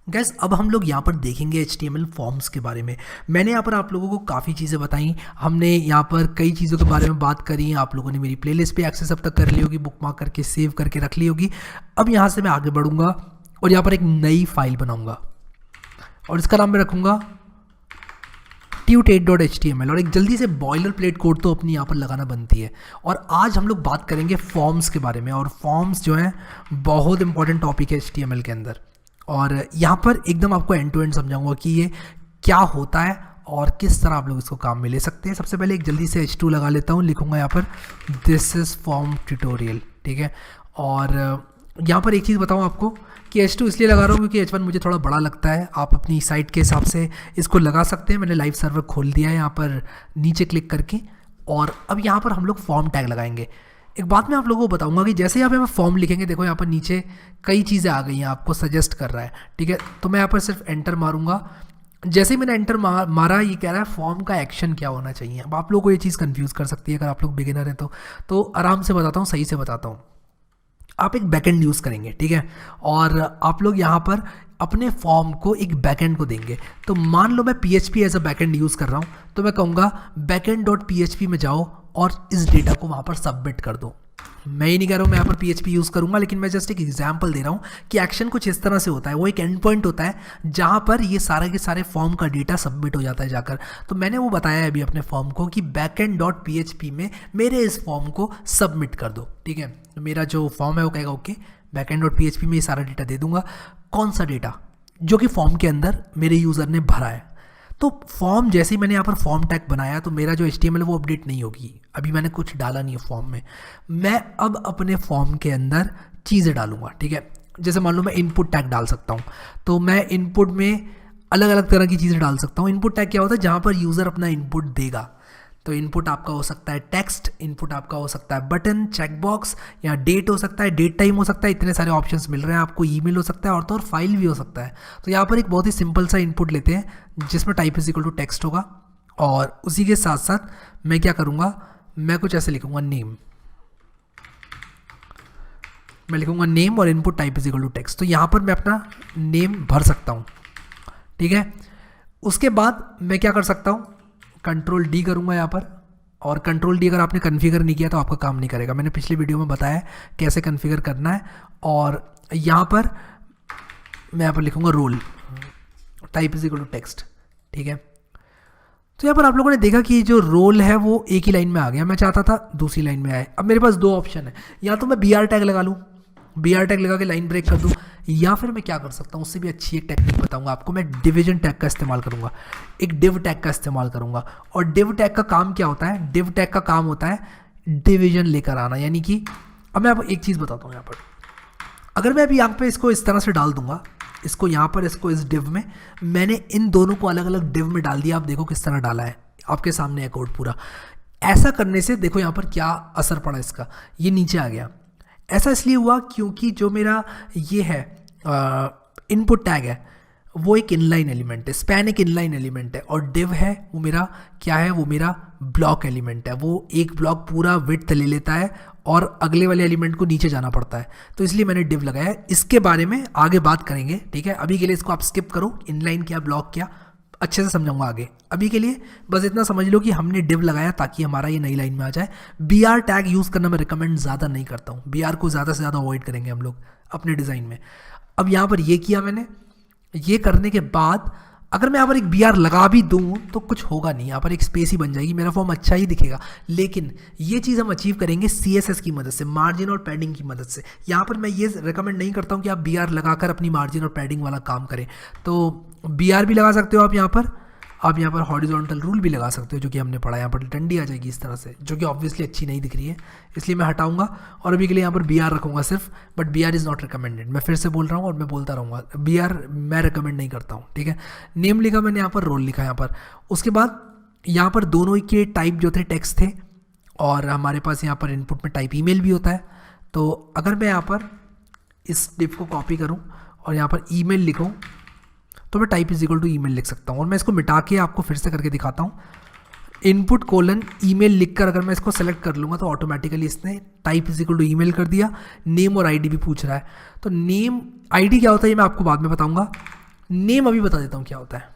Gas अब हम लोग यहाँ पर देखेंगे HTML फॉर्म्स के बारे में। मैंने यहाँ पर आप लोगों को काफ़ी चीज़ें बताई, हमने यहाँ पर कई चीज़ों के बारे में बात करी। आप लोगों ने मेरी प्लेलिस्ट पे एक्सेस अब तक कर ली होगी, बुकमार्क करके सेव करके रख ली होगी। अब यहाँ से मैं आगे बढ़ूँगा और यहाँ पर एक नई फाइल बनाऊँगा और इसका नाम मैं रखूँगा tut8.html। और एक जल्दी से बॉयलर प्लेट कोड तो अपनी यहाँ पर लगाना बनती है। और आज हम लोग बात करेंगे फॉर्म्स के बारे में, और फॉर्म्स जो हैं बहुत इंपॉर्टेंट टॉपिक है HTML के अंदर। और यहाँ पर एकदम आपको एंड टू एंड समझाऊंगा कि ये क्या होता है और किस तरह आप लोग इसको काम में ले सकते हैं। सबसे पहले एक जल्दी से H2 लगा लेता हूँ, लिखूंगा यहाँ पर दिस इज़ फॉर्म ट्यूटोरियल, ठीक है। और यहाँ पर एक चीज़ बताऊँ आपको कि H2 इसलिए लगा रहा हूँ क्योंकि H1 मुझे थोड़ा बड़ा लगता है। आप अपनी साइट के हिसाब से इसको लगा सकते हैं। मैंने लाइव सर्वर खोल दिया है यहाँ पर नीचे क्लिक करके। और अब यहाँ पर हम लोग फॉर्म टैग लगाएंगे। एक बात मैं आप लोगों को बताऊंगा कि जैसे यहाँ पे हम फॉर्म लिखेंगे, देखो यहाँ पर नीचे कई चीज़ें आ गई हैं, आपको सजेस्ट कर रहा है, ठीक है। तो मैं यहाँ पर सिर्फ एंटर मारूंगा। जैसे ही मैंने एंटर मारा, ये कह रहा है फॉर्म का एक्शन क्या होना चाहिए। अब आप लोगों को ये चीज़ कंफ्यूज कर सकती है अगर आप लोग बिगिनर हैं तो आराम से बताता हूँ, सही से बताता हूँ। आप एक बैकएंड यूज़ करेंगे, ठीक है, और आप लोग यहाँ पर अपने फॉर्म को एक बैकएंड को देंगे। तो मान लो मैं PHP as a backend use कर रहा हूँ, तो मैं कहूँगा backend.php में जाओ और इस डेटा को वहाँ पर सबमिट कर दो। मैं ही नहीं कह रहा हूँ मैं यहाँ पर PHP यूज़ करूँगा, लेकिन मैं जस्ट एक एग्जांपल दे रहा हूँ कि एक्शन कुछ इस तरह से होता है। वो एक एंड पॉइंट होता है जहाँ पर ये सारे के सारे फॉर्म का डेटा सबमिट हो जाता है जाकर। तो मैंने वो बताया है अभी अपने फॉर्म को कि backend.php में मेरे इस फॉर्म को सबमिट कर दो, ठीक है। तो मेरा जो फॉर्म है वो कहेगा ओके backend.php में ये सारा डेटा दे दूंगा। कौन सा डेटा? जो कि फॉर्म के अंदर मेरे यूज़र ने भरा है। तो फॉर्म जैसे ही मैंने यहाँ पर फॉर्म टैग बनाया तो मेरा जो HTML है वो अपडेट नहीं होगी। अभी मैंने कुछ डाला नहीं है फॉर्म में। मैं अब अपने फॉर्म के अंदर चीज़ें डालूंगा, ठीक है। जैसे मान लो मैं इनपुट टैग डाल सकता हूँ, तो मैं इनपुट में अलग अलग तरह की चीज़ें डाल सकता हूँ। इनपुट टैग क्या होता है? जहाँ पर यूज़र अपना इनपुट देगा। तो इनपुट आपका हो सकता है टेक्स्ट, इनपुट आपका हो सकता है बटन, चेकबॉक्स, या डेट हो सकता है, डेट टाइम हो सकता है। इतने सारे ऑप्शंस मिल रहे हैं आपको। ईमेल हो सकता है और तो और फाइल भी हो सकता है। तो यहाँ पर एक बहुत ही सिंपल सा इनपुट लेते हैं जिसमें type is equal to text होगा, और उसी के साथ साथ मैं क्या करूँगा, मैं कुछ ऐसे लिखूँगा नेम। मैं लिखूँगा नेम और input type is equal to text. तो यहाँ पर मैं अपना नेम भर सकता हूँ, ठीक है। उसके बाद मैं क्या कर सकता हूँ, कंट्रोल D करूँगा यहाँ पर। और कंट्रोल D अगर आपने कन्फिगर नहीं किया तो आपका काम नहीं करेगा। मैंने पिछली वीडियो में बताया कैसे कन्फिगर करना है। और यहाँ पर मैं यहाँ पर लिखूँगा roll, type is equal to text, ठीक है। तो यहाँ पर आप लोगों ने देखा कि जो रोल है वो एक ही लाइन में आ गया। मैं चाहता था दूसरी लाइन में आए। अब मेरे पास दो ऑप्शन है, या तो मैं BR टैग लगा लूँ, BR टैग लगा के लाइन ब्रेक कर दूँ, या फिर मैं क्या कर सकता हूँ, उससे भी अच्छी एक टेक्निक बताऊंगा आपको। मैं डिवीजन टैग का इस्तेमाल करूंगा, एक डिव टैग का इस्तेमाल करूंगा। और डिव टैग का काम क्या होता है? डिव टैग का काम होता है डिवीजन लेकर आना। यानी कि अब मैं आपको एक चीज़ बताता हूँ। यहाँ पर अगर मैं अभी यहाँ पे इसको इस तरह से डाल दूंगा, इसको यहाँ पर, इसको इस डिव में, मैंने इन दोनों को अलग अलग डिव में डाल दिया। आप देखो किस तरह डाला है, आपके सामने है कोड पूरा। ऐसा करने से देखो यहाँ पर क्या असर पड़ा इसका, ये नीचे आ गया। ऐसा इसलिए हुआ क्योंकि जो मेरा ये है इनपुट टैग है वो एक इनलाइन एलिमेंट है, स्पैन एक इनलाइन एलिमेंट है, और डिव है वो मेरा क्या है, वो मेरा ब्लॉक एलिमेंट है। वो एक ब्लॉक पूरा विड्थ ले लेता है और अगले वाले एलिमेंट को नीचे जाना पड़ता है। तो इसलिए मैंने डिव लगाया है। इसके बारे में आगे बात करेंगे, ठीक है। अभी के लिए इसको आप स्किप करो, इनलाइन क्या, ब्लॉक क्या, अच्छे से समझाऊंगा आगे। अभी के लिए बस इतना समझ लो कि हमने डिव लगाया ताकि हमारा ये नई लाइन में आ जाए। BR टैग यूज़ करना मैं रिकमेंड ज़्यादा नहीं करता हूँ। BR को ज़्यादा से ज़्यादा अवॉइड करेंगे हम लोग अपने डिज़ाइन में। अब यहाँ पर ये किया मैंने। ये करने के बाद अगर मैं यहाँ पर एक BR लगा भी दूँ तो कुछ होगा नहीं, यहाँ पर एक स्पेस ही बन जाएगी, मेरा फॉर्म अच्छा ही दिखेगा। लेकिन ये चीज़ हम अचीव करेंगे CSS की मदद से, मार्जिन और पैडिंग की मदद से। यहाँ पर मैं ये रिकमेंड नहीं करता हूँ कि आप BR लगाकर अपनी मार्जिन और पैडिंग वाला काम करें। तो BR भी लगा सकते हो आप यहाँ पर। आप यहाँ पर हॉरिजॉन्टल रूल भी लगा सकते हो, जो कि हमने पढ़ा। यहाँ पर डंडी आ जाएगी इस तरह से, जो कि ऑब्वियसली अच्छी नहीं दिख रही है, इसलिए मैं हटाऊंगा। और अभी के लिए यहाँ पर BR रखूँगा सिर्फ, but BR is not recommended. मैं फिर से बोल रहा हूँ और मैं बोलता रहूँगा, BR मैं रिकमेंड नहीं करता हूँ, ठीक है। नेम लिखा मैंने, यहाँ पर रोल लिखा यहाँ पर। उसके बाद यहाँ पर दोनों के टाइप जो थे टेक्स्ट थे, और हमारे पास यहाँ पर इनपुट में टाइप ईमेल भी होता है। तो अगर मैं यहाँ पर इस डिव को कॉपी करूँ और यहाँ पर ईमेल लिखूँ तो मैं type is equal to email लिख सकता हूँ। और मैं इसको मिटा के आपको फिर से करके दिखाता हूँ। इनपुट कोलन ईमेल लिखकर अगर मैं इसको सेलेक्ट कर लूँगा तो ऑटोमेटिकली इसने type is equal to email कर दिया। नेम और आईडी भी पूछ रहा है। तो नेम आईडी क्या होता है ये मैं आपको बाद में बताऊँगा। नेम अभी बता देता हूँ क्या होता है।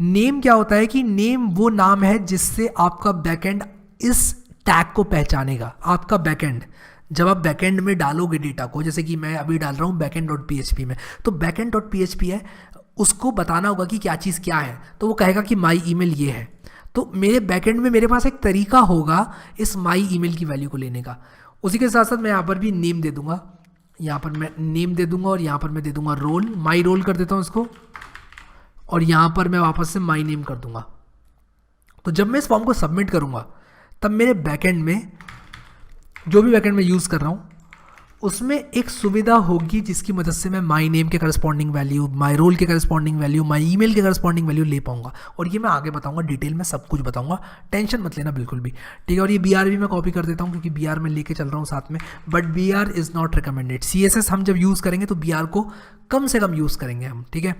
नेम क्या होता है कि नेम वो नाम है जिससे आपका बैकएंड इस टैग को पहचानेगा। आपका बैकएंड जब आप बैकएंड में डालोगे डेटा को, जैसे कि मैं अभी डाल रहा हूँ बैकएंड डॉट पीएचपी में, तो बैकएंड डॉट पीएचपी है, उसको बताना होगा कि क्या चीज़ क्या है, तो वो कहेगा कि माई ईमेल ये है। तो मेरे बैकएंड में मेरे पास एक तरीका होगा इस माई ईमेल की वैल्यू को लेने का। उसी के साथ साथ मैं यहाँ पर भी नेम दे दूंगा, यहाँ पर मैं नेम दे दूंगा और यहाँ पर मैं दे दूंगा रोल, माई रोल कर देता हूँ इसको, और यहाँ पर मैं वापस से माई नेम कर दूंगा। तो जब मैं इस फॉर्म को सबमिट करूँगा तब मेरे बैकएंड में, जो भी बैकएंड में यूज़ कर रहा हूँ, उसमें एक सुविधा होगी जिसकी मदद से मैं माई नेम के करस्पॉन्डिंग वैल्यू, माई रोल के करस्पॉन्डिंग वैल्यू, माई ईमेल के करस्पॉन्डिंग वैल्यू ले पाऊंगा। और ये मैं आगे बताऊंगा, डिटेल में सब कुछ बताऊंगा, टेंशन मत लेना बिल्कुल भी, ठीक है। और ये बी आर भी मैं कॉपी कर देता हूँ क्योंकि बी आर मैं लेके चल रहा हूँ साथ में, but B R is not recommended. C S S हम जब यूज़ करेंगे तो बी आर को कम से कम यूज़ करेंगे हम, ठीक है।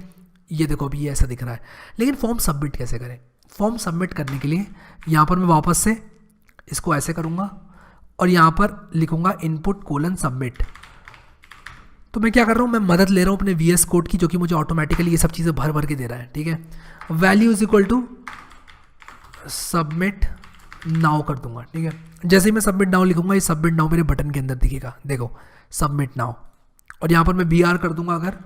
ये देखो अभी ये ऐसा दिख रहा है। लेकिन फॉर्म सबमिट कैसे करें? फॉर्म सबमिट करने के लिए यहाँ पर मैं वापस से इसको ऐसे करूँगा और यहाँ पर लिखूँगा इनपुट कोलन सबमिट। तो मैं क्या कर रहा हूँ, मैं मदद ले रहा हूँ अपने VS कोड की, जो कि मुझे ऑटोमेटिकली ये सब चीज़ें भर भर के दे रहा है, ठीक है। Value is equal to submit now कर दूंगा, ठीक है। जैसे ही मैं सबमिट नाउ लिखूंगा, ये सबमिट नाउ मेरे बटन के अंदर दिखेगा, देखो सबमिट नाउ। और यहाँ पर मैं BR कर दूंगा अगर,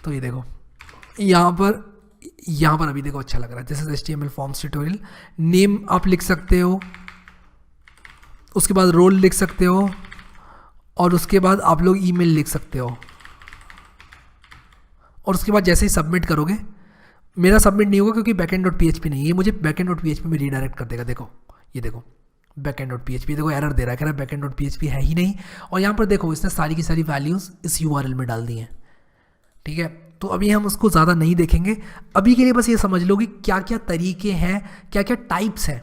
तो ये देखो यहाँ पर अभी देखो अच्छा लग रहा है। This is HTML forms tutorial. Name आप लिख सकते हो, उसके बाद रोल लिख सकते हो, और उसके बाद आप लोग ईमेल लिख सकते हो। और उसके बाद जैसे ही सबमिट करोगे, मेरा सबमिट नहीं होगा क्योंकि बैकएंड डॉट PHP नहीं है, ये मुझे बैकएंड डॉट PHP में रीडायरेक्ट कर देगा। देखो ये देखो बैकएंड डॉट PHP, देखो एरर दे रहा है, कह रहा है बैकएंड डॉट PHP है ही नहीं। और यहाँ पर देखो इसने सारी की सारी वैल्यूज़ इस URL में डाल दी हैं, ठीक है। तो अभी हम उसको ज़्यादा नहीं देखेंगे, अभी के लिए बस ये समझ लो कि क्या क्या तरीके हैं, क्या क्या टाइप्स हैं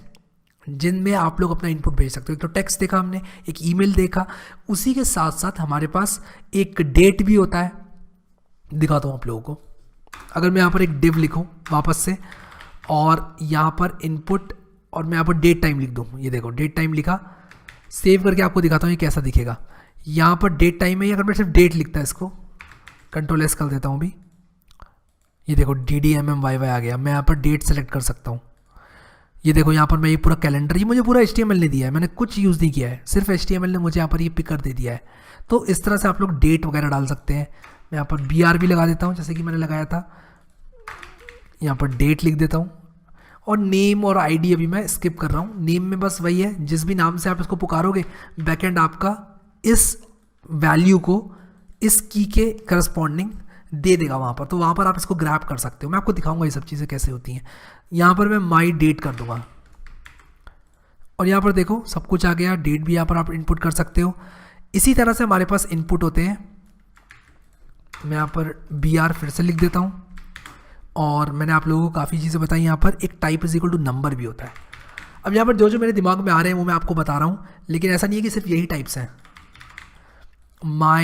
जिनमें आप लोग अपना इनपुट भेज सकते हो। एक तो टेक्स्ट देखा हमने, एक ईमेल देखा, उसी के साथ साथ हमारे पास एक डेट भी होता है। दिखाता हूँ आप लोगों को। अगर मैं यहाँ पर एक डिव लिखूँ वापस से, और यहाँ पर इनपुट, और मैं यहाँ पर डेट टाइम लिख दूँ, ये देखो डेट टाइम लिखा, सेव करके आपको दिखाता हूँ ये कैसा दिखेगा। यहाँ पर डेट टाइम है, अगर मैं सिर्फ डेट लिखता है, इसको कंट्रोल S कर देता हूँ भी, ये देखो DDMMYY आ गया। मैं यहाँ पर डेट सेलेक्ट कर सकता हूँ, ये देखो यहाँ पर मैं ये पूरा कैलेंडर, ये मुझे पूरा HTML ने दिया है, मैंने कुछ यूज़ नहीं किया है, सिर्फ HTML ने मुझे यहाँ पर ये पिकर दे दिया है। तो इस तरह से आप लोग डेट वगैरह डाल सकते हैं। मैं यहाँ पर BR भी लगा देता हूँ, जैसे कि मैंने लगाया था, यहाँ पर डेट लिख देता हूँ। और नेम और ID अभी मैं स्किप कर रहा हूँ। नेम में बस वही है, जिस भी नाम से आप इसको पुकारोगे, बैकएंड आपका इस वैल्यू को इस की के करस्पॉन्डिंग दे देगा वहाँ पर, तो वहाँ पर आप इसको ग्रैब कर सकते हो। मैं आपको दिखाऊंगा ये सब चीज़ें कैसे होती हैं। यहाँ पर मैं माई डेट कर दूंगा, और यहाँ पर देखो सब कुछ आ गया, डेट भी यहाँ पर आप इनपुट कर सकते हो। इसी तरह से हमारे पास इनपुट होते हैं। मैं यहाँ पर BR फिर से लिख देता हूँ, और मैंने आप लोगों को काफ़ी चीज़ें बताई। यहाँ पर एक type is equal to number भी होता है। अब यहाँ पर जो जो मेरे दिमाग में आ रहे हैं वो मैं आपको बता रहा हूँ, लेकिन ऐसा नहीं है कि सिर्फ यही टाइप्स हैं। मैं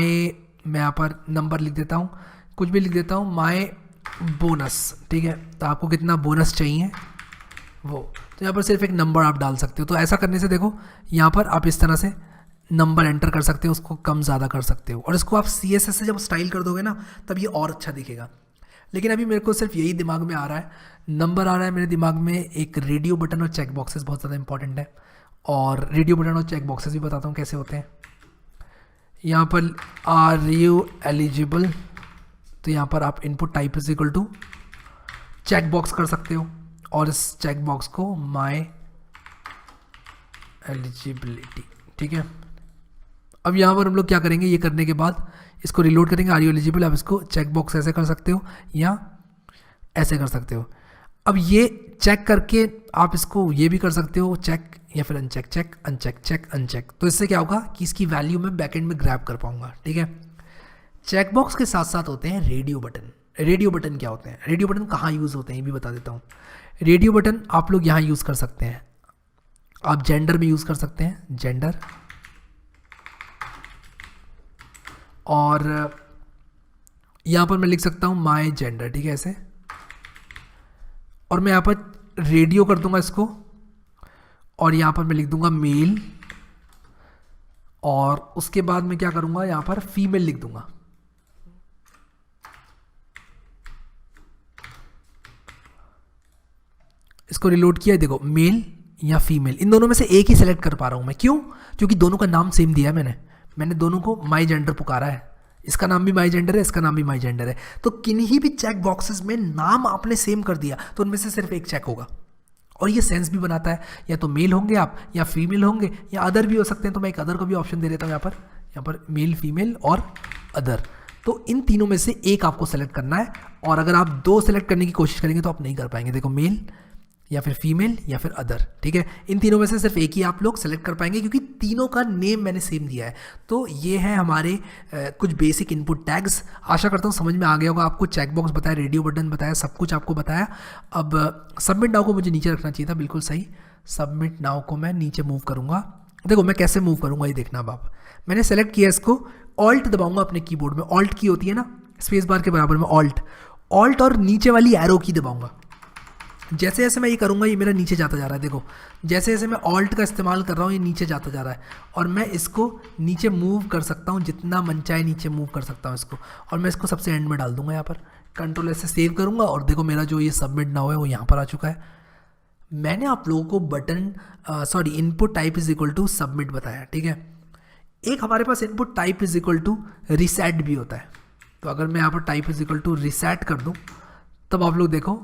यहाँ पर नंबर लिख देता हूँ, कुछ भी लिख देता हूँ, माई बोनस, ठीक है। तो आपको कितना बोनस चाहिए वो, तो यहाँ पर सिर्फ एक नंबर आप डाल सकते हो। तो ऐसा करने से देखो यहाँ पर आप इस तरह से नंबर एंटर कर सकते हो, उसको कम ज़्यादा कर सकते हो। और इसको आप CSS से जब स्टाइल कर दोगे ना, तब ये और अच्छा दिखेगा। लेकिन अभी मेरे को सिर्फ यही दिमाग में आ रहा है, नंबर आ रहा है मेरे दिमाग में। एक रेडियो बटन और चेक बॉक्सेस बहुत ज़्यादा इंपॉर्टेंट है, और रेडियो बटन और चेक बॉक्सेस भी बताता हूँ कैसे होते हैं। यहाँ पर आर यू एलिजिबल, तो यहाँ पर आप input type is equal to check box कर सकते हो, और इस चेक बॉक्स को माई एलिजिबिलिटी, ठीक है। अब यहाँ पर हम लोग क्या करेंगे, ये करने के बाद इसको रिलोड करेंगे, आर यू एलिजिबल। आप इसको चेक बॉक्स ऐसे कर सकते हो या ऐसे कर सकते हो। अब ये चेक करके आप इसको ये भी कर सकते हो, चेक या फिर uncheck, check uncheck, check uncheck. तो इससे क्या होगा कि इसकी वैल्यू मैं बैकएंड में ग्रैब कर पाऊंगा, ठीक है। चेक बॉक्स के साथ साथ होते हैं रेडियो बटन। रेडियो बटन क्या होते हैं, रेडियो बटन कहाँ यूज़ होते हैं ये भी बता देता हूँ। रेडियो बटन आप लोग यहाँ यूज़ कर सकते हैं, आप जेंडर में यूज़ कर सकते हैं, जेंडर, और यहाँ पर मैं लिख सकता हूँ माई जेंडर, ठीक है, ऐसे। और मैं यहाँ पर रेडियो कर दूंगा इसको, और यहाँ पर मैं लिख दूंगा मेल, और उसके बाद मैं क्या करूँगा, यहाँ पर फीमेल लिख दूंगा, इसको रिलोड किया, देखो मेल या फीमेल, इन दोनों में से एक ही सेलेक्ट कर पा रहा हूँ मैं। क्यों? क्योंकि दोनों का नाम सेम दिया है मैंने दोनों को माई जेंडर पुकारा है। इसका नाम भी माई जेंडर है, इसका नाम भी माई जेंडर है। तो किन्हीं भी चेक बॉक्सेस में नाम आपने सेम कर दिया तो उनमें से सिर्फ एक चेक होगा। और ये सेंस भी बनाता है, या तो मेल होंगे आप या फीमेल होंगे या अदर भी हो सकते हैं। तो मैं एक अदर को भी ऑप्शन दे देता हूँ यहाँ पर मेल, फीमेल और अदर। तो इन तीनों में से एक आपको सेलेक्ट करना है, और अगर आप दो सेलेक्ट करने की कोशिश करेंगे तो आप नहीं कर पाएंगे। देखो मेल या फिर फीमेल या फिर अदर, ठीक है। इन तीनों में से सिर्फ एक ही आप लोग सेलेक्ट कर पाएंगे क्योंकि तीनों का नेम मैंने सेम दिया है। तो ये है हमारे कुछ बेसिक इनपुट टैग्स। आशा करता हूँ समझ में आ गया होगा आपको। चेक बॉक्स बताया, रेडियो बटन बताया, सब कुछ आपको बताया। अब सबमिट नाउ को मुझे नीचे रखना चाहिए था, बिल्कुल सही। सबमिट नाउ को मैं नीचे मूव करूँगा। देखो मैं कैसे मूव करूँगा ये देखना। अब आप, मैंने सेलेक्ट किया इसको, ऑल्ट दबाऊंगा अपने कीबोर्ड में। ऑल्ट की होती है ना स्पेस बार के बराबर में, ऑल्ट और नीचे वाली एरो की दबाऊंगा। जैसे जैसे मैं ये करूँगा ये मेरा नीचे जाता जा रहा है। देखो जैसे जैसे मैं ऑल्ट का इस्तेमाल कर रहा हूँ ये नीचे जाता जा रहा है, और मैं इसको नीचे मूव कर सकता हूँ, जितना मन चाहे नीचे मूव कर सकता हूँ इसको। और मैं इसको सबसे एंड में डाल दूंगा यहाँ पर। कंट्रोल से सेव करूँगा और देखो मेरा जो ये सबमिट नाउ है वो यहाँ पर आ चुका है। मैंने आप लोगों को button input type is equal to submit बताया, ठीक है। एक हमारे पास input type is equal to reset भी होता है। तो अगर मैं यहाँ पर type is equal to reset कर दूँ तब आप लोग देखो,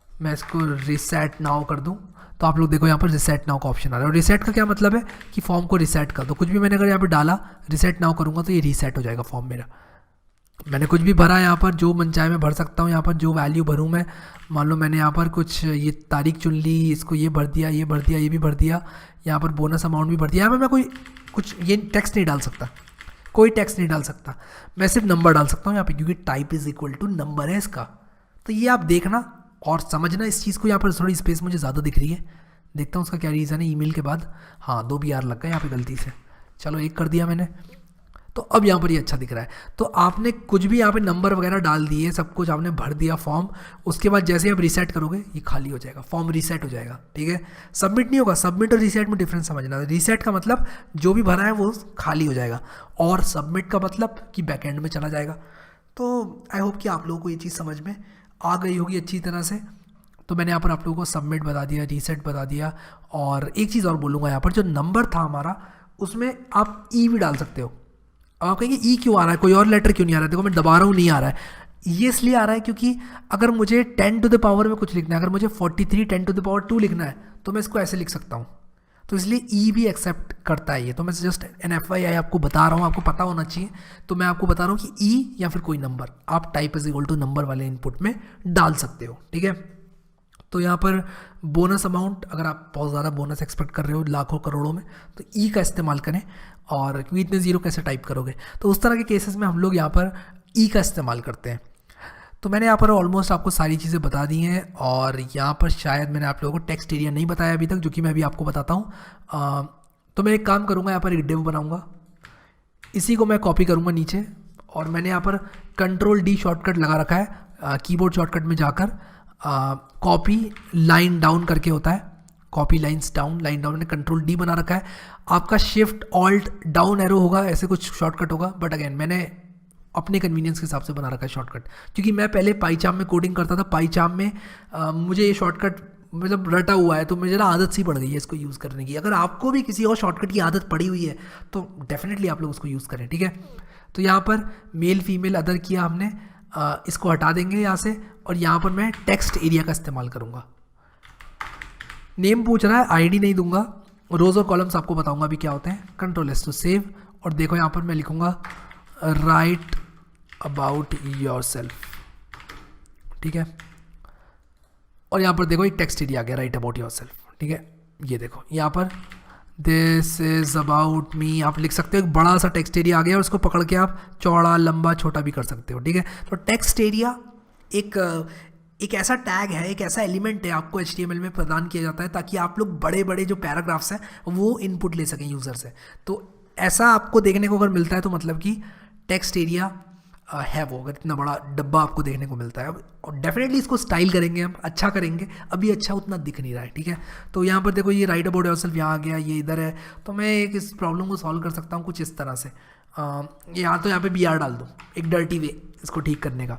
मैं इसको रिसेट नाउ कर दूं तो आप लोग देखो यहाँ पर रिसेट नाउ का ऑप्शन आ रहा है। और रिसेट का क्या मतलब है कि फॉर्म को रिसेट कर दो। कुछ भी मैंने अगर यहाँ पर डाला, रिसेट नाउ करूँगा तो ये रिसेट हो जाएगा फॉर्म मेरा। मैंने कुछ भी भरा यहाँ पर, जो मन चाहे मैं भर सकता हूँ। यहाँ पर जो वैल्यू भरूँ मैं, मान लो मैंने यहाँ पर कुछ ये तारीख चुन ली, इसको ये भर दिया, ये भर दिया, ये भी भर दिया, यहाँ पर बोनस अमाउंट भी भर दिया। यहाँ पर मैं कोई कुछ ये टेक्स्ट नहीं डाल सकता, कोई टेक्स्ट नहीं डाल सकता। मैं सिर्फ नंबर डाल सकता हूँ यहाँ पे, क्योंकि type is equal to number है इसका। तो ये आप देखना और समझना इस चीज़ को। यहाँ पर थोड़ी स्पेस मुझे ज़्यादा दिख रही है, देखता हूँ उसका क्या रीज़न है। ईमेल के बाद हाँ 2 BR लग गया यहाँ पे गलती से। चलो 1 कर दिया मैंने, तो अब यहाँ पर ये अच्छा दिख रहा है। तो आपने कुछ भी यहाँ पे नंबर वगैरह डाल दिए, सब कुछ आपने भर दिया फॉर्म। उसके बाद जैसे आप रीसेट करोगे ये खाली हो जाएगा, फॉर्म रीसेट हो जाएगा, ठीक है। सबमिट नहीं होगा। सबमिट और रीसेट में डिफरेंस समझना। रीसेट का मतलब जो भी भरा है वो खाली हो जाएगा, और सबमिट का मतलब कि बैकएंड में चला जाएगा। तो आई होप कि आप लोगों को ये चीज़ समझ में आ गई होगी अच्छी तरह से। तो मैंने यहाँ पर आप लोगों को सबमिट बता दिया, रीसेट बता दिया। और एक चीज़ और बोलूँगा, यहाँ पर जो नंबर था हमारा उसमें आप ई भी डाल सकते हो। अब आप कहेंगे ई क्यों आ रहा है, कोई और लेटर क्यों नहीं आ रहा है? देखो मैं दबा रहा हूँ, नहीं आ रहा है। ये इसलिए आ रहा है क्योंकि अगर मुझे 10 टू द पावर में कुछ लिखना है, अगर मुझे 43 10 टू द पावर 2 लिखना है तो मैं इसको ऐसे लिख सकता हूँ। तो इसलिए ई भी एक्सेप्ट करता है ये। तो मैं जस्ट NFI आपको बता रहा हूँ, आपको पता होना चाहिए। तो मैं आपको बता रहा हूँ कि ई या फिर कोई नंबर आप type is equal to number वाले इनपुट में डाल सकते हो, ठीक है। तो यहाँ पर बोनस अमाउंट, अगर आप बहुत ज़्यादा बोनस एक्सपेक्ट कर रहे हो लाखों करोड़ों में, तो ई का इस्तेमाल करें। और क्योंकि इतने ज़ीरो कैसे टाइप करोगे, तो उस तरह के केसेस में हम लोग यहाँ पर ई का इस्तेमाल करते हैं। तो मैंने यहाँ पर ऑलमोस्ट आपको सारी चीज़ें बता दी हैं। और यहाँ पर शायद मैंने आप लोगों को टेक्स्ट एरिया नहीं बताया अभी तक, जो कि मैं अभी आपको बताता हूँ। तो मैं एक काम करूँगा, यहाँ पर एक डिव बनाऊँगा, इसी को मैं कॉपी करूँगा नीचे। और मैंने यहाँ पर कंट्रोल D शॉर्टकट लगा रखा है कीबोर्ड शॉर्टकट में जाकर। कॉपी लाइन डाउन करके होता है, copy lines down, line down, मैंने कंट्रोल D बना रखा है। आपका शिफ्ट ऑल्ट डाउन एरो होगा, ऐसे कुछ शॉर्टकट होगा। बट अगेन मैंने अपने कन्वीनियंस के हिसाब से बना रखा है शॉर्टकट, क्योंकि मैं पहले पाईचार्म में कोडिंग करता था। पाईचार्म में मुझे ये शॉर्टकट मतलब रटा हुआ है, तो मुझे ना आदत सी पड़ गई है इसको यूज़ करने की। अगर आपको भी किसी और शॉर्टकट की आदत पड़ी हुई है तो डेफिनेटली आप लोग उसको यूज़ करें, ठीक है। तो यहाँ पर मेल फीमेल अदर किया हमने, इसको हटा देंगे यहाँ से। और यहाँ पर मैं टेक्स्ट एरिया का इस्तेमाल करूँगा। नेम पूछ रहा है, आईडी नहीं दूंगा। रोज़ और कॉलम्स आपको बताऊंगा अभी क्या होते हैं। Control S to save. और देखो यहाँ पर मैं लिखूँगा राइट अबाउट योरसेल्फ, ठीक है। और यहाँ पर देखो एक टेक्स्ट एरिया आ गया, राइट अबाउट योरसेल्फ, ठीक है। ये देखो यहाँ पर दिस इज अबाउट मी आप लिख सकते हो। एक बड़ा सा टेक्स्ट एरिया आ गया और उसको पकड़ के आप चौड़ा लंबा छोटा भी कर सकते हो, ठीक है। तो टेक्स्ट एरिया एक ऐसा टैग है, एक ऐसा एलिमेंट है आपको HTML में प्रदान किया जाता है ताकि आप लोग बड़े बड़े जो पैराग्राफ्स हैं वो इनपुट ले सकें यूज़र से। तो ऐसा आपको देखने को अगर मिलता है तो मतलब कि टेक्स्ट एरिया है वो, अगर इतना बड़ा डब्बा आपको देखने को मिलता है। और डेफिनेटली इसको स्टाइल करेंगे हम, अच्छा करेंगे। अभी अच्छा उतना दिख नहीं रहा है, ठीक है। तो यहाँ पर देखो ये राइट अबाउट योरसेल्फ यहाँ आ गया, ये इधर है। तो मैं एक इस प्रॉब्लम को सॉल्व कर सकता हूँ कुछ इस तरह से। यहाँ तो यहाँ पे BR डाल दूँ, एक डर्टी वे इसको ठीक करने का।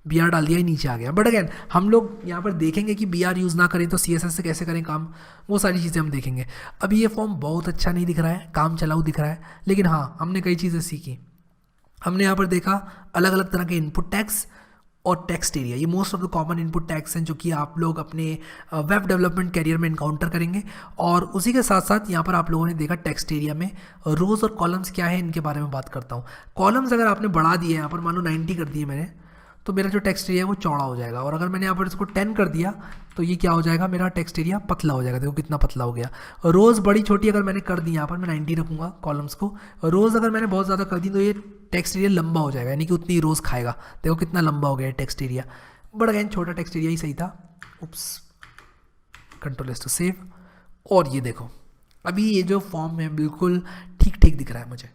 BR डाल दिया, ही नीचे आ गया। बट अगेन हम लोग यहाँ पर देखेंगे कि BR यूज़ ना करें तो CSS से कैसे करें काम, वो सारी चीज़ें हम देखेंगे। अभी ये फॉर्म बहुत अच्छा नहीं दिख रहा है, काम चलाऊ दिख रहा है, लेकिन हाँ हमने कई चीज़ें सीखी। हमने यहाँ पर देखा अलग अलग तरह के इनपुट टैग्स और टेक्स्ट एरिया, ये most of the common input tags हैं जो कि आप लोग अपने वेब डेवलपमेंट करियर में इनकाउंटर करेंगे। और उसी के साथ साथ यहाँ पर आप लोगों ने देखा टेक्स्ट एरिया में रोज़ और कॉलम्स क्या है, इनके बारे में बात करता हूँ। कॉलम्स अगर आपने बढ़ा दिए, यहाँ पर मान लो 90 कर दिए मैंने, तो मेरा जो टेक्स्ट एरिया है वो चौड़ा हो जाएगा। और अगर मैंने यहाँ पर इसको 10 कर दिया तो ये क्या हो जाएगा, मेरा टेक्स्ट एरिया पतला हो जाएगा। देखो कितना पतला हो गया। रोज़ बड़ी छोटी अगर मैंने कर दी, यहाँ पर मैं 90 रखूँगा कॉलम्स को, रोज़ अगर मैंने बहुत ज़्यादा कर दी तो ये टेक्स्ट एरिया लंबा हो जाएगा, यानी कि उतनी रोज़ खाएगा। देखो कितना लंबा हो गया टेक्स्ट एरिया। बट अगेन छोटा टेक्स्ट एरिया ही सही था। उप्स, कंट्रोल टू सेव। और ये देखो अभी ये जो फॉर्म है बिल्कुल ठीक ठीक दिख रहा है मुझे।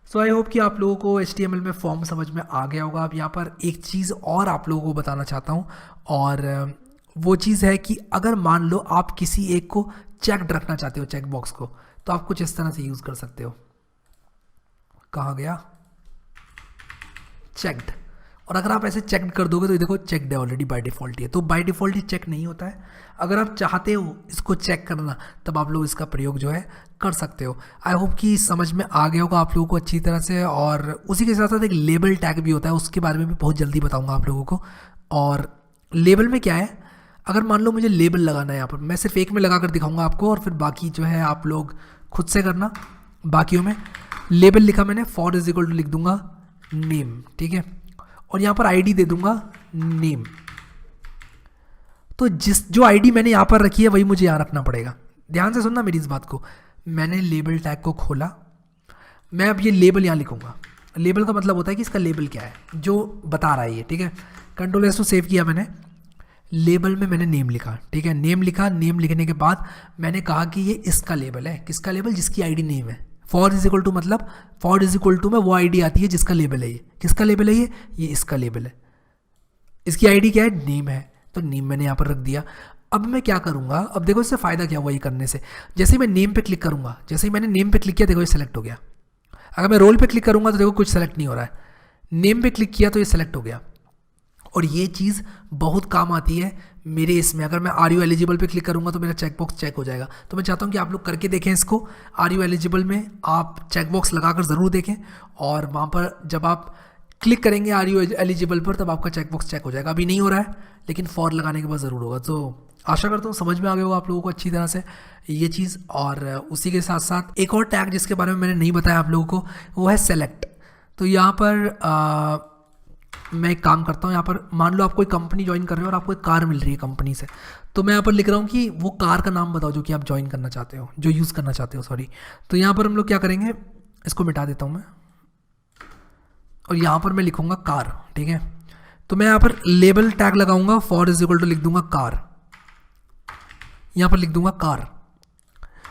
सो आई होप कि आप लोगों को HTML में फॉर्म समझ में आ गया होगा। अब यहाँ पर एक चीज़ और आप लोगों को बताना चाहता हूँ, और वो चीज़ है कि अगर मान लो आप किसी एक को चेक्ड रखना चाहते हो, चेक बॉक्स को, तो आप कुछ इस तरह से यूज़ कर सकते हो। कहाँ गया, चेक्ड। और अगर आप ऐसे चेक कर दोगे तो ये देखो चेक्ड है ऑलरेडी बाय डिफ़ॉल्ट। है तो बाय डिफ़ॉल्ट ही चेक नहीं होता है। अगर आप चाहते हो इसको चेक करना तब आप लोग इसका प्रयोग जो है कर सकते हो। आई होप कि समझ में आ गया होगा आप लोगों को अच्छी तरह से। और उसी के साथ साथ एक लेबल टैग भी होता है, उसके बारे में भी बहुत जल्दी बताऊंगा आप लोगों को। और लेबल में क्या है, अगर मान लो मुझे लेबल लगाना है यहाँ पर, मैं सिर्फ एक में लगा कर दिखाऊंगा आपको, और फिर बाकी जो है आप लोग खुद से करना। बाकियों में लेबल लिखा मैंने, फॉर इज इक्वल टू लिख दूंगा नेम, ठीक है, और यहाँ पर आईडी दे दूंगा नेम। तो जो आईडी मैंने यहाँ पर रखी है वही मुझे यहाँ रखना पड़ेगा। ध्यान से सुनना मेरी इस बात को। मैंने लेबल टैग को खोला, मैं अब ये लेबल यहाँ लिखूंगा। लेबल का मतलब होता है कि इसका लेबल क्या है, जो बता रहा है ये, ठीक है। कंट्रोल S टू सेव किया मैंने, लेबल में मैंने नेम लिखा, ठीक है, नेम लिखा। नेम लिखने के बाद मैंने कहा कि ये इसका लेबल है। किसका लेबल, जिसकी आईडी नेम है। फॉर इज इक्वल टू मतलब फॉर इज इक्वल टू में वो आईडी आती है जिसका लेबल है ये। किसका लेबल है ये इसका लेबल है। इसकी आईडी क्या है, नेम है, तो नेम मैंने यहाँ पर रख दिया। अब मैं क्या करूँगा, अब देखो इससे फ़ायदा क्या हुआ ये करने से। जैसे ही मैं नेम पे क्लिक करूँगा, जैसे ही मैंने नेम पे क्लिक किया देखो ये सेलेक्ट हो गया। अगर मैं रोल पे क्लिक करूँगा तो देखो कुछ सेलेक्ट नहीं हो रहा है। नेम पे क्लिक किया तो ये सेलेक्ट हो गया। और ये चीज़ बहुत काम आती है मेरे इसमें। अगर मैं आर यू एलिजिबल पे क्लिक करूँगा तो मेरा चेकबॉक्स चेक हो जाएगा। तो मैं चाहता हूँ कि आप लोग करके देखें इसको। आर यू एलिजिबल में आप चेकबॉक्स लगाकर ज़रूर देखें, और वहाँ पर जब आप क्लिक करेंगे आर यू एलिजिबल पर तब आपका चेकबॉक्स चेक हो जाएगा। अभी नहीं हो रहा है, लेकिन फॉर लगाने के बाद ज़रूर होगा। तो आशा करता हूँ समझ में आ गया होगा आप लोगों को अच्छी तरह से ये चीज़। और उसी के साथ साथ एक और टैग जिसके बारे में मैंने नहीं बताया आप लोगों को, वो है सेलेक्ट। तो यहाँ पर मैं एक काम करता हूँ, यहाँ पर मान लो आप कोई कंपनी ज्वाइन कर रहे हो और आपको एक कार मिल रही है कंपनी से, तो मैं यहाँ पर लिख रहा हूँ कि वो कार का नाम बताओ जो कि आप ज्वाइन करना चाहते हो, जो यूज़ करना चाहते हो, सॉरी। तो यहाँ पर हम लोग क्या करेंगे, इसको मिटा देता हूँ मैं, और यहाँ पर मैं लिखूँगा कार, ठीक है। तो मैं यहाँ पर लेबल टैग लगाऊंगा, फॉर इज इक्वल टू लिख दूंगा कार, यहाँ पर लिख दूंगा कार।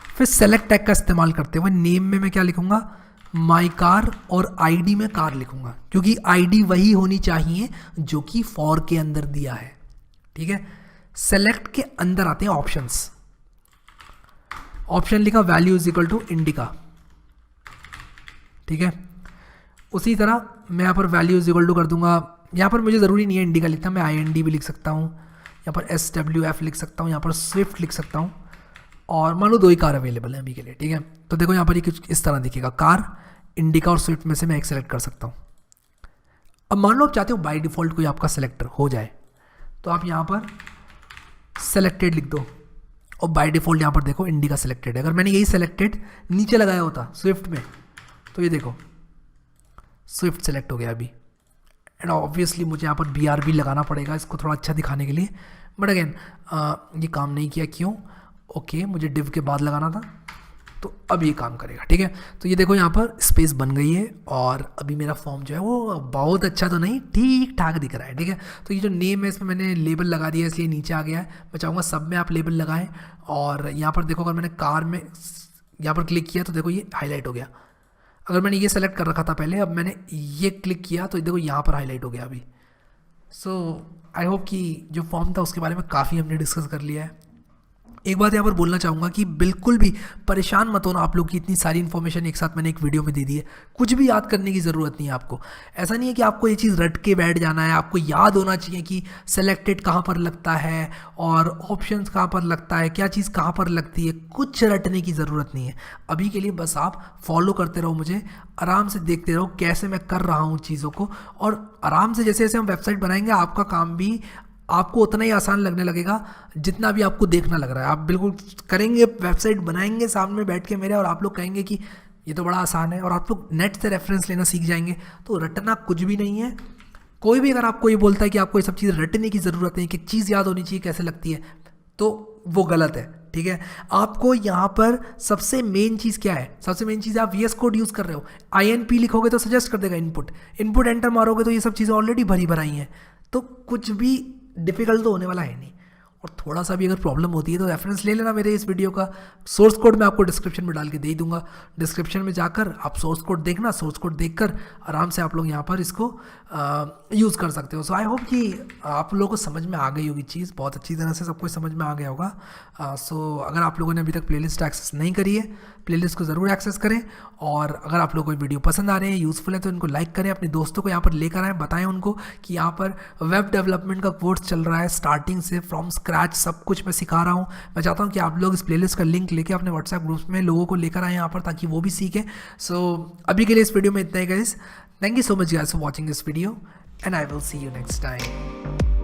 फिर सेलेक्ट टैग का इस्तेमाल करते हुए नेम में मैं क्या लिखूंगा, माई कार, और आईडी में कार लिखूंगा, क्योंकि आईडी वही होनी चाहिए जो कि फॉर के अंदर दिया है, ठीक है। सेलेक्ट के अंदर आते हैं ऑप्शंस। ऑप्शन लिखा value is equal to Indica, ठीक है। उसी तरह मैं यहाँ पर वैल्यू इज इक्वल टू कर दूंगा, यहाँ पर मुझे ज़रूरी नहीं है इंडिका लिखना, मैं IND भी लिख सकता हूँ, यहाँ पर SWF लिख सकता हूँ, यहाँ पर स्विफ्ट लिख सकता हूँ, और मान लो 2 ही कार अवेलेबल है अभी के लिए, ठीक है। तो देखो यहाँ पर ये कुछ इस तरह दिखेगा, कार, इंडिका और स्विफ्ट में से मैं एक सेलेक्ट कर सकता हूँ। अब मान लो आप चाहते हो बाय डिफ़ॉल्ट कोई आपका सेलेक्टर हो जाए, तो आप यहाँ पर सेलेक्टेड लिख दो, और बाय डिफ़ॉल्ट यहाँ पर देखो इंडिका सेलेक्टेड है। अगर मैंने यही सेलेक्टेड नीचे लगाया होता स्विफ्ट में, तो ये देखो स्विफ्ट सेलेक्ट हो गया अभी। एंड ऑब्वियसली मुझे यहाँ पर BRB लगाना पड़ेगा इसको थोड़ा अच्छा दिखाने के लिए, बट अगेन ये काम नहीं किया, क्यों, ओके मुझे डिव के बाद लगाना था, तो अब ये काम करेगा, ठीक है। तो ये देखो यहाँ पर स्पेस बन गई है, और अभी मेरा फॉर्म जो है वो बहुत अच्छा तो नहीं, ठीक ठाक दिख रहा है, ठीक है। तो ये जो नेम है इसमें मैंने लेबल लगा दिया इसलिए नीचे आ गया है। मैं चाहूँगा सब में आप लेबल लगाएं, और यहाँ पर देखो अगर मैंने कार में यहाँ पर क्लिक किया तो देखो ये हाईलाइट हो गया। अगर मैंने ये सेलेक्ट कर रखा था पहले, अब मैंने ये क्लिक किया तो देखो यहाँ पर हाईलाइट हो गया अभी। सो आई होप कि जो फॉर्म था उसके बारे में काफ़ी हमने डिस्कस कर लिया है। एक बात यहाँ पर बोलना चाहूँगा कि बिल्कुल भी परेशान मत होना आप लोग की, इतनी सारी इन्फॉर्मेशन एक साथ मैंने एक वीडियो में दे दी है, कुछ भी याद करने की ज़रूरत नहीं है आपको। ऐसा नहीं है कि आपको ये चीज़ रट के बैठ जाना है, आपको याद होना चाहिए कि सेलेक्टेड कहाँ पर लगता है और ऑप्शंस कहाँ पर लगता है, क्या चीज़ कहाँ पर लगती है, कुछ रटने की ज़रूरत नहीं है। अभी के लिए बस आप फॉलो करते रहो मुझे, आराम से देखते रहो कैसे मैं कर रहा हूँ चीज़ों को, और आराम से जैसे जैसे हम वेबसाइट बनाएंगे आपका काम भी आपको उतना ही आसान लगने लगेगा जितना भी आपको देखना लग रहा है। आप बिल्कुल करेंगे, वेबसाइट बनाएंगे सामने बैठ के मेरे, और आप लोग कहेंगे कि ये तो बड़ा आसान है, और आप लोग नेट से रेफरेंस लेना सीख जाएंगे। तो रटना कुछ भी नहीं है। कोई भी अगर आपको ये बोलता है कि आपको ये सब चीज़ रटने की ज़रूरत नहीं, कि एक चीज़ याद होनी चाहिए कैसे लगती है, तो वो गलत है। ठीक है, आपको यहाँ पर सबसे मेन चीज़ क्या है? सबसे मेन चीज़ आप VS कोड यूज़ कर रहे हो, INP लिखोगे तो सजेस्ट कर देगा इनपुट एंटर मारोगे तो ये सब चीज़ें ऑलरेडी भरी भराई हैं, तो कुछ भी डिफ़िकल्ट तो होने वाला है नहीं। और थोड़ा सा भी अगर प्रॉब्लम होती है तो रेफरेंस ले लेना मेरे इस वीडियो का, सोर्स कोड मैं आपको डिस्क्रिप्शन में डाल के दे ही दूंगा। डिस्क्रिप्शन में जाकर आप सोर्स कोड देखना, सोर्स कोड देखकर आराम से आप लोग यहाँ पर इसको यूज़ कर सकते हो। सो आई होप कि आप लोगों को समझ में आ गई होगी चीज़, बहुत अच्छी तरह से सब कुछ समझ में आ गया होगा। सो अगर आप लोगों ने अभी तक प्लेलिस्ट एक्सेस नहीं करी है, प्लेलिस्ट को ज़रूर एक्सेस करें, और अगर आप लोगों को वीडियो पसंद आ रहे हैं, यूज़फुल है, तो इनको लाइक करें, अपने दोस्तों को यहाँ पर लेकर आएँ, बताएं उनको कि यहाँ पर वेब डेवलपमेंट का कोर्स चल रहा है, स्टार्टिंग से फ्रॉम स्क्रैच सब कुछ मैं सिखा रहा हूँ। मैं चाहता हूँ कि आप लोग इस प्लेलिस्ट का लिंक लेके अपने व्हाट्सएप ग्रुप्स में लोगों को लेकर आए यहाँ पर, ताकि वो भी सीखें। सो अभी के लिए इस वीडियो में इतना ही guys. Thank you so much guys for watching this video, and I will see you next time.